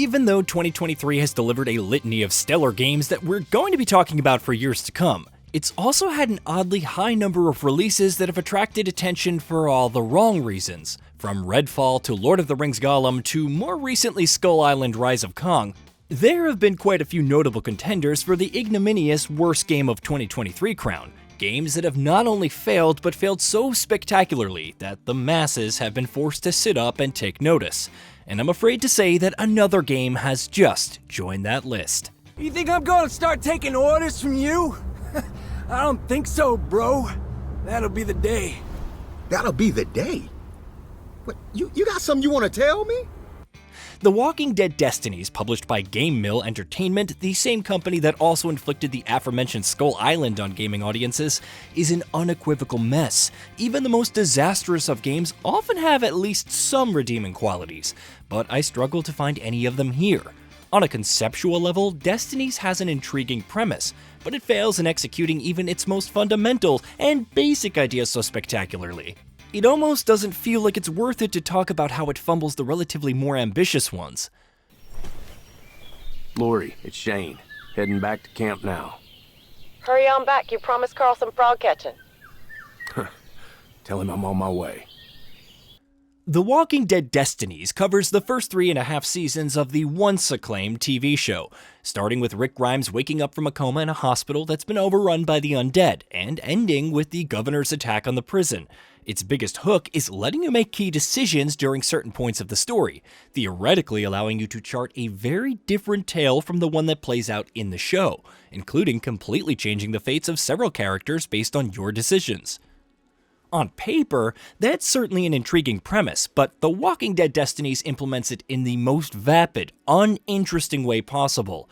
Even though 2023 has delivered a litany of stellar games that we're going to be talking about for years to come, it's also had an oddly high number of releases that have attracted attention for all the wrong reasons. From Redfall to Lord of the Rings Gollum to more recently Skull Island Rise of Kong, there have been quite a few notable contenders for the ignominious Worst Game of 2023 crown. Games that have not only failed, but failed so spectacularly that the masses have been forced to sit up and take notice. And I'm afraid to say that another game has just joined that list. You think I'm gonna start taking orders from you? I don't think so, bro. That'll be the day. That'll be the day? What, you got something you want to tell me? The Walking Dead Destinies, published by Game Mill Entertainment, the same company that also inflicted the aforementioned Skull Island on gaming audiences, is an unequivocal mess. Even the most disastrous of games often have at least some redeeming qualities, but I struggle to find any of them here. On a conceptual level, Destinies has an intriguing premise, but it fails in executing even its most fundamental and basic ideas so spectacularly. It almost doesn't feel like it's worth it to talk about how it fumbles the relatively more ambitious ones. Lori, it's Shane. Heading back to camp now. Hurry on back, you promised Carl some frog catching. Tell him I'm on my way. The Walking Dead Destinies covers the first 3.5 seasons of the once-acclaimed TV show, starting with Rick Grimes waking up from a coma in a hospital that's been overrun by the undead, and ending with the governor's attack on the prison. Its biggest hook is letting you make key decisions during certain points of the story, theoretically allowing you to chart a very different tale from the one that plays out in the show, including completely changing the fates of several characters based on your decisions. On paper, that's certainly an intriguing premise, but The Walking Dead Destinies implements it in the most vapid, uninteresting way possible.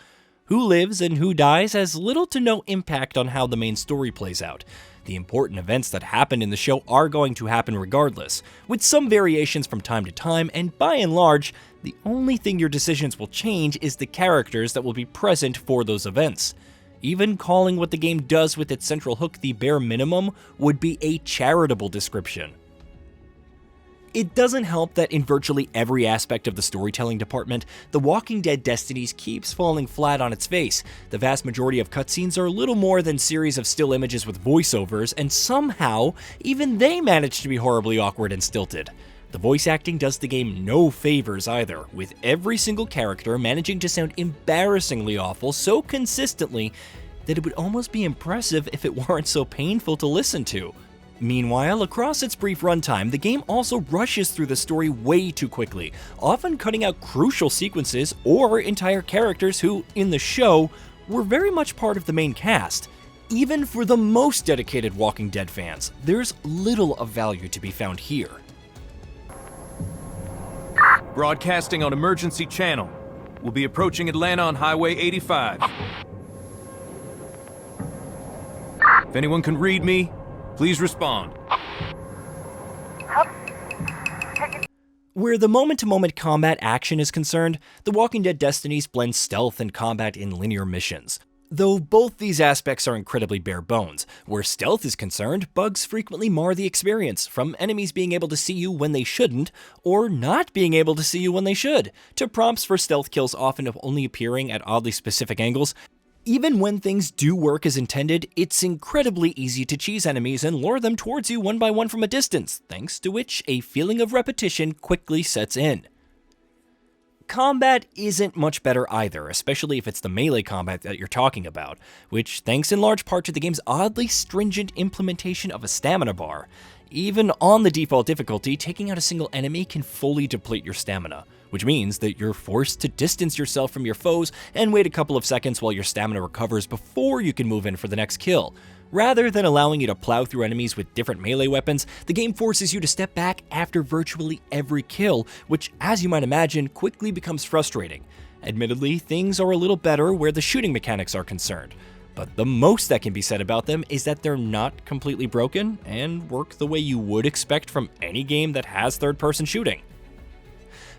Who lives and who dies has little to no impact on how the main story plays out. The important events that happen in the show are going to happen regardless, with some variations from time to time, and by and large, the only thing your decisions will change is the characters that will be present for those events. Even calling what the game does with its central hook the bare minimum would be a charitable description. It doesn't help that in virtually every aspect of the storytelling department, The Walking Dead Destinies keeps falling flat on its face. The vast majority of cutscenes are little more than series of still images with voiceovers, and somehow, even they manage to be horribly awkward and stilted. The voice acting does the game no favors either, with every single character managing to sound embarrassingly awful so consistently that it would almost be impressive if it weren't so painful to listen to. Meanwhile, across its brief runtime, the game also rushes through the story way too quickly, often cutting out crucial sequences or entire characters who, in the show, were very much part of the main cast. Even for the most dedicated Walking Dead fans, there's little of value to be found here. Broadcasting on emergency channel. We'll be approaching Atlanta on Highway 85. If anyone can read me, please respond. Where the moment-to-moment combat action is concerned, The Walking Dead Destinies blends stealth and combat in linear missions. Though both these aspects are incredibly bare bones. Where stealth is concerned, bugs frequently mar the experience, from enemies being able to see you when they shouldn't, or not being able to see you when they should, to prompts for stealth kills often only appearing at oddly specific angles. Even when things do work as intended, it's incredibly easy to cheese enemies and lure them towards you one by one from a distance, thanks to which a feeling of repetition quickly sets in. Combat isn't much better either, especially if it's the melee combat that you're talking about, which thanks in large part to the game's oddly stringent implementation of a stamina bar. Even on the default difficulty, taking out a single enemy can fully deplete your stamina, which means that you're forced to distance yourself from your foes and wait a couple of seconds while your stamina recovers before you can move in for the next kill. Rather than allowing you to plow through enemies with different melee weapons, the game forces you to step back after virtually every kill, which, as you might imagine, quickly becomes frustrating. Admittedly, things are a little better where the shooting mechanics are concerned, but the most that can be said about them is that they're not completely broken and work the way you would expect from any game that has third-person shooting.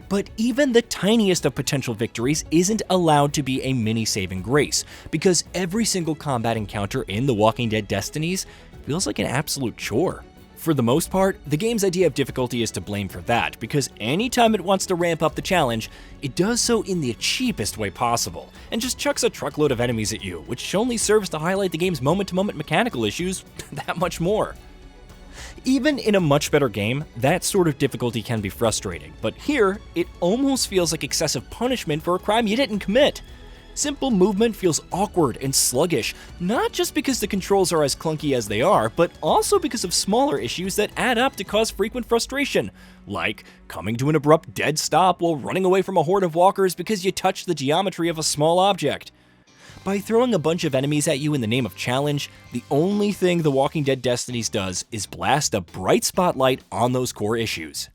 But even the tiniest of potential victories isn't allowed to be a mini saving grace, because every single combat encounter in The Walking Dead Destinies feels like an absolute chore. For the most part, the game's idea of difficulty is to blame for that, because anytime it wants to ramp up the challenge, it does so in the cheapest way possible, and just chucks a truckload of enemies at you, which only serves to highlight the game's moment-to-moment mechanical issues that much more. Even in a much better game, that sort of difficulty can be frustrating, but here, it almost feels like excessive punishment for a crime you didn't commit. Simple movement feels awkward and sluggish, not just because the controls are as clunky as they are, but also because of smaller issues that add up to cause frequent frustration, like coming to an abrupt dead stop while running away from a horde of walkers because you touched the geometry of a small object. By throwing a bunch of enemies at you in the name of challenge, the only thing The Walking Dead Destinies does is blast a bright spotlight on those core issues.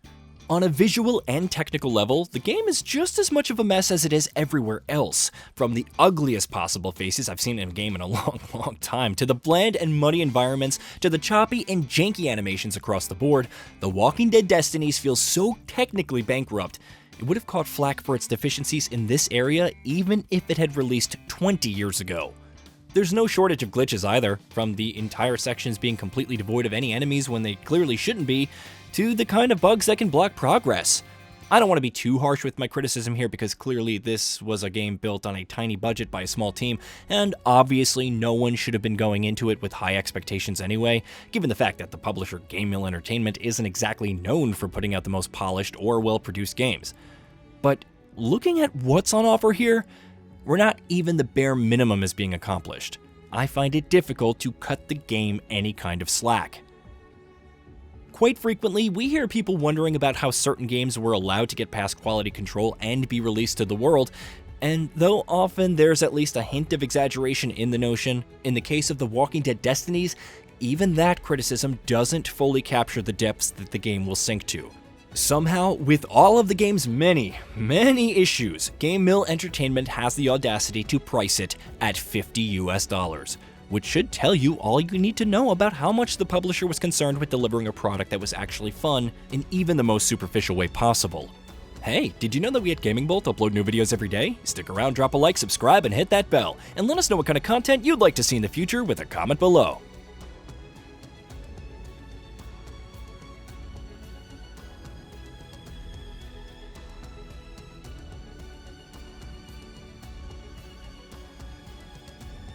On a visual and technical level, the game is just as much of a mess as it is everywhere else. From the ugliest possible faces I've seen in a game in a long time, to the bland and muddy environments, to the choppy and janky animations across the board, The Walking Dead Destinies feels so technically bankrupt, it would have caught flack for its deficiencies in this area even if it had released 20 years ago. There's no shortage of glitches either, from the entire sections being completely devoid of any enemies when they clearly shouldn't be, to the kind of bugs that can block progress. I don't want to be too harsh with my criticism here because clearly this was a game built on a tiny budget by a small team, and obviously no one should have been going into it with high expectations anyway, given the fact that the publisher Game Mill Entertainment isn't exactly known for putting out the most polished or well-produced games. But looking at what's on offer here, where not even the bare minimum is being accomplished, I find it difficult to cut the game any kind of slack. Quite frequently, we hear people wondering about how certain games were allowed to get past quality control and be released to the world, and though often there's at least a hint of exaggeration in the notion, in the case of The Walking Dead Destinies, even that criticism doesn't fully capture the depths that the game will sink to. Somehow, with all of the game's many issues, Game Mill Entertainment has the audacity to price it at $50, which should tell you all you need to know about how much the publisher was concerned with delivering a product that was actually fun in even the most superficial way possible. Hey, did you know that we at GamingBolt upload new videos every day? Stick around, drop a like, subscribe, and hit that bell, and let us know what kind of content you'd like to see in the future with a comment below.